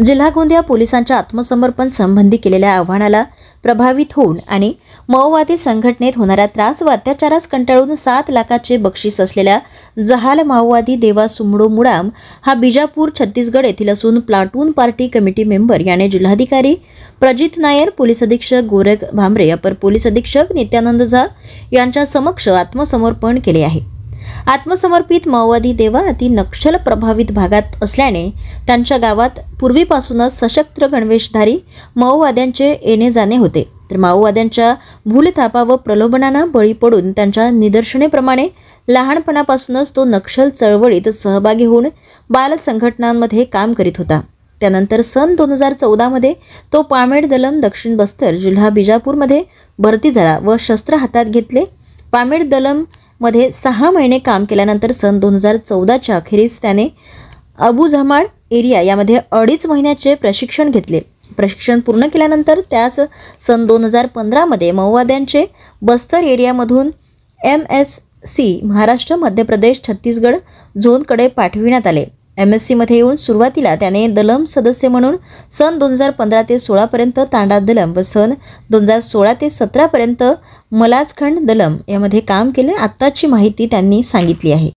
जिल्हा गोंदिया पोलिसांच्या आत्मसमर्पण संबंधी केलेल्या आव्हानाला प्रभावित होऊन आणि माओवादी संघटनेत होणाऱ्या त्रास व अत्याचारास कंटाळून 7 लाखाचे बक्षीस असलेल्या जहाल माओवादी देवा सुमडो मुडाम हा बिजापूर छत्तीसगड येथील असून प्लाटून पार्टी कमिटी मेंबर याने जिल्हाधिकारी प्रजित नायर, पोलीस अधीक्षक गोरख भांबरे, अपर पोलीस अधीक्षक नित्यानंद झा यांच्या समक्ष आत्मसमर्पण केले आहे। आत्मसमर्पित माओवादी देवा अति नक्षल प्रभावित भागात असल्याने त्यांच्या गावात पूर्वीपासूनच सशस्त्र गणवेशधारी माओवाद्यांचे येणे जाणे होते। तर माओवाद्यांच्या भूलथापा व प्रलोभनांना बळी पडून त्यांच्या निदर्शनेप्रमाणे लहानपणापासूनच तो नक्षल चळवळीत सहभागी होऊन बाल संघटनांमध्ये काम करीत होता। त्यानंतर सन 2014 मध्ये तो पामेड दलम दक्षिण बस्तर जिल्हा बिजापूरमध्ये भरती झाला व शस्त्र हातात घेतले। पामेड दलम मध्ये 6 महिने काम केल्यानंतर सन 2014च्या अखेरीस त्याने अबू झमाड एरिया यामध्ये 2.5 महिन्याचे प्रशिक्षण घेतले। प्रशिक्षण पूर्ण केल्यानंतर त्यास सन 2015 मध्ये माओवाद्यांचे बस्तर एरियामधून MSC महाराष्ट्र, मध्य प्रदेश, छत्तीसगड झोनकडे पाठविण्यात आले। MSC मध्ये येऊन सुरुवातीला त्याने दलम सदस्य म्हणून सन 2015 ते 16 पर्यंत तांडा दलम व सन 2016 ते 17 पर्यंत मलाजखंड दलम यामध्ये काम केले। आत्ताची माहिती त्यांनी सांगितली आहे।